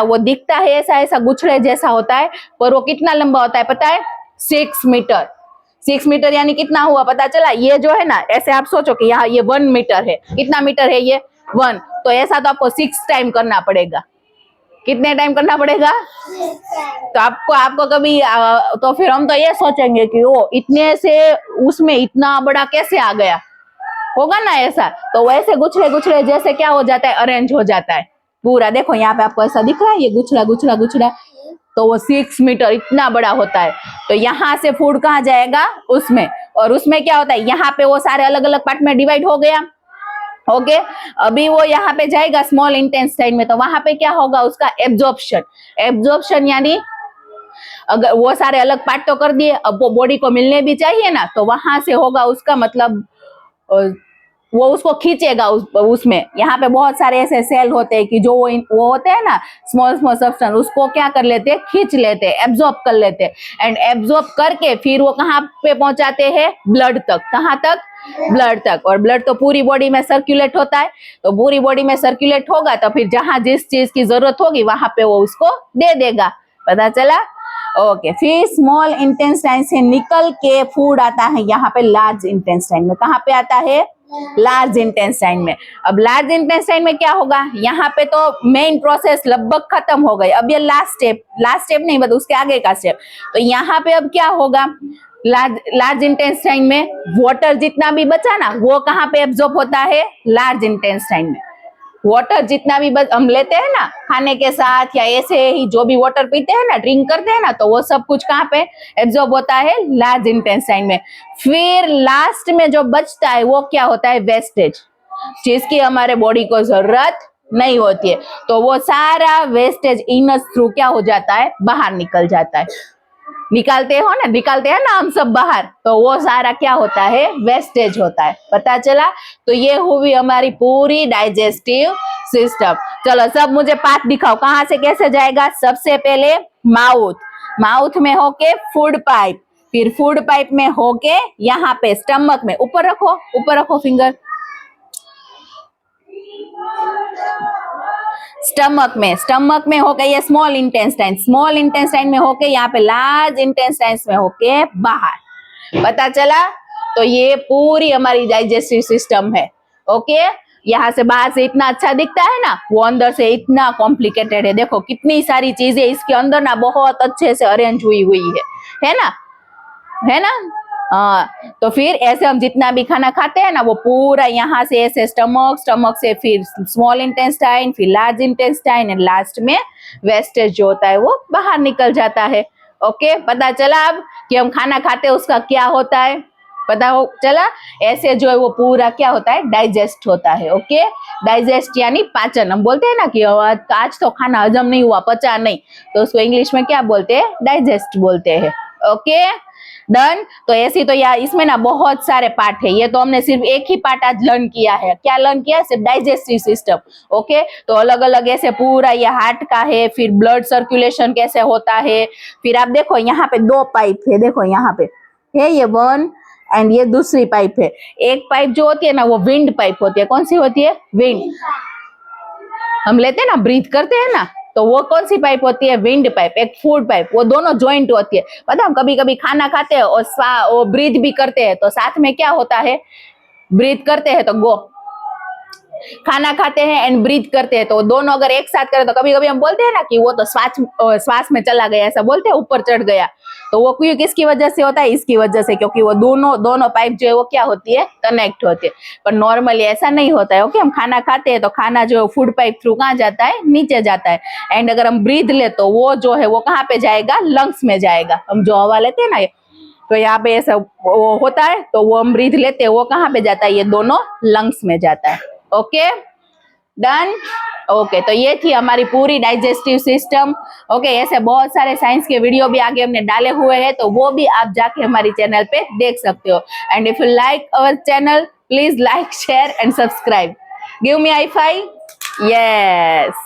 वो दिखता है ऐसा ऐसा गुच्छड़े जैसा होता है, पर वो कितना लंबा होता है पता है? 6 मीटर। 6 मीटर यानी कितना हुआ पता चला? ये जो है ना, ऐसे आप सोचो कि यहाँ ये 1 मीटर है। कितना मीटर है ये? 1। तो ऐसा तो आपको 6 टाइम करना पड़ेगा। कितने टाइम करना पड़ेगा? तो आपको कभी तो फिर हम तो ये सोचेंगे कि वो इतने से उसमें इतना बड़ा कैसे आ गया होगा ना ऐसा। तो वैसे गुच्छड़े गुच्छड़े जैसे क्या हो जाता है? अरेंज हो जाता है पूरा। देखो यहाँ पे आपको ऐसा दिख रहा है, ये गुच्छड़ा गुच्छड़ा गुच्छड़ा, तो वो 6 मीटर इतना बड़ा होता है। तो यहाँ से फूड कहाँ जाएगा? उसमें। और उसमें क्या होता है? यहाँ पे वो सारे अलग अलग पार्ट में डिवाइड हो गया। ओके, अभी वो यहाँ पे जाएगा स्मॉल इंटेस्टाइन में, तो वहां पे क्या होगा? उसका एब्जॉर्प्शन। एब्जॉर्प्शन यानी अगर वो सारे अलग पार्ट तो कर दिए, अब वो बॉडी को मिलने भी चाहिए ना, तो वहां से होगा उसका मतलब वो उसको खींचेगा उसमें। यहाँ पे बहुत सारे ऐसे सेल होते हैं कि जो वो होते हैं ना स्मॉल स्मॉल सब्सटेंस, उसको क्या कर लेते हैं? खींच लेते हैं, एब्जॉर्ब कर लेते हैं। एंड एब्जॉर्ब करके फिर वो कहाँ पे पहुंचाते हैं? ब्लड तक। कहाँ तक? ब्लड तक। और ब्लड तो पूरी बॉडी में सर्कुलेट होता है, तो पूरी बॉडी में सर्कुलेट होगा तो फिर जहां जिस चीज की जरूरत होगी वहां पे वो उसको दे देगा। पता चला? ओके, फिर स्मॉल इंटेस्टाइन से निकल के फूड आता है यहाँ पे लार्ज इंटेस्टाइन में। कहाँ पे आता है? लार्ज इंटेस्टाइन में। अब लार्ज इंटेस्टाइन में क्या होगा? यहाँ पे तो मेन प्रोसेस लगभग खत्म हो गई। अब ये लास्ट स्टेप नहीं, मतलब उसके आगे का स्टेप। तो यहाँ पे अब क्या होगा? लार्ज इंटेस्टाइन में वाटर जितना भी बचा ना, वो कहाँ पे एब्जॉर्ब होता है? लार्ज इंटेस्टाइन में। वाटर जितना भी हम लेते हैं ना खाने के साथ, या ऐसे ही जो भी वाटर पीते हैं ना, ड्रिंक करते हैं ना, तो वो सब कुछ कहाँ पे एब्जॉर्ब होता है? लार्ज इंटेस्टाइन में। फिर लास्ट में जो बचता है वो क्या होता है? वेस्टेज, जिसकी हमारे बॉडी को जरूरत नहीं होती है। तो वो सारा वेस्टेज इनस थ्रू क्या हो जाता है? बाहर निकल जाता है। निकालते हैं ना हम सब बाहर, तो वो सारा क्या होता है? वेस्टेज होता है। पता चला? तो ये हुई हमारी पूरी डाइजेस्टिव सिस्टम। चलो सब मुझे पार्ट दिखाओ, कहाँ से कैसे जाएगा? सबसे पहले माउथ में होके फूड पाइप, फिर फूड पाइप में होके यहाँ पे स्टमक में। ऊपर रखो फिंगर। स्टमक में होके ये स्मॉल इंटेस्टाइन में होके यहाँ पे लार्ज इंटेस्टाइन में होके बाहर। पता चला? तो ये पूरी हमारी डाइजेस्टिव सिस्टम है। ओके, यहाँ से बाहर से इतना अच्छा दिखता है ना, वो अंदर से इतना कॉम्प्लिकेटेड है। देखो कितनी सारी चीजें इसके अंदर ना बहुत अच्छे से अरेंज हुई है ना। हाँ, तो फिर ऐसे हम जितना भी खाना खाते हैं ना, वो पूरा यहाँ से ऐसे स्टमक से फिर स्मॉल इंटेस्टाइन, फिर लार्ज इंटेस्टाइन, एंड लास्ट में वेस्टेज जो होता है वो बाहर निकल जाता है। ओके, पता चला अब कि हम खाना खाते हैं उसका क्या होता है? पता हो चला? ऐसे जो है वो पूरा क्या होता है? डाइजेस्ट होता है। ओके, डाइजेस्ट यानी पाचन। हम बोलते हैं ना कि आज तो खाना हजम नहीं हुआ, पचा नहीं, तो उसको इंग्लिश में क्या बोलते हैं? डाइजेस्ट बोलते हैं। Okay, done. तो ऐसी तो यार इसमें ना बहुत सारे पार्ट है, ये तो हमने सिर्फ एक ही पार्ट आज लर्न किया है। क्या लर्न किया? सिर्फ डाइजेस्टिव सिस्टम। ओके, तो अलग अलग ऐसे पूरा ये हार्ट का है, फिर ब्लड सर्कुलेशन कैसे होता है। फिर आप देखो यहाँ पे 2 पाइप है, देखो यहाँ पे है ये 1 एंड ये दूसरी पाइप है। एक पाइप जो होती है ना वो विंड पाइप होती है। कौन सी होती है? विंड। हम लेते हैं ना, ब्रीथ करते हैं ना, तो वो कौन सी पाइप होती है? Wind pipe. एक फूड पाइप, वो दोनों ज्वाइंट होती है। पता है हम कभी कभी खाना खाते हैं और ब्रीथ भी करते हैं, तो साथ में क्या होता है? ब्रीथ करते हैं तो खाना खाते हैं एंड ब्रीथ करते हैं, तो दोनों अगर एक साथ करें तो कभी कभी हम बोलते हैं ना कि वो तो श्वास में चला गया, ऐसा बोलते हैं, ऊपर चढ़ गया। तो वो क्यों किसकी वजह से होता है? इसकी वजह से, क्योंकि वो दोनों पाइप जो है वो क्या होती है? कनेक्ट होती है। पर नॉर्मली ऐसा नहीं होता है। ओके, हम खाना खाते हैं तो खाना जो फूड पाइप थ्रू कहाँ जाता है? नीचे जाता है। एंड अगर हम ब्रीथ ले तो वो जो है वो कहाँ पे जाएगा? लंग्स में जाएगा। हम जो हवा लेते हैं ना, तो यहाँ पे ऐसा वो होता है, तो वो हम ब्रीथ लेते हैं, वो कहाँ पे जाता है? ये दोनों लंग्स में जाता है। Okay, done. ओके, तो ये थी हमारी पूरी डाइजेस्टिव सिस्टम। ओके, ऐसे बहुत सारे साइंस के वीडियो भी आगे हमने डाले हुए हैं, तो वो भी आप जाके हमारी चैनल पे देख सकते हो। And if you like our channel, please like, share and subscribe. Give me high five. Yes.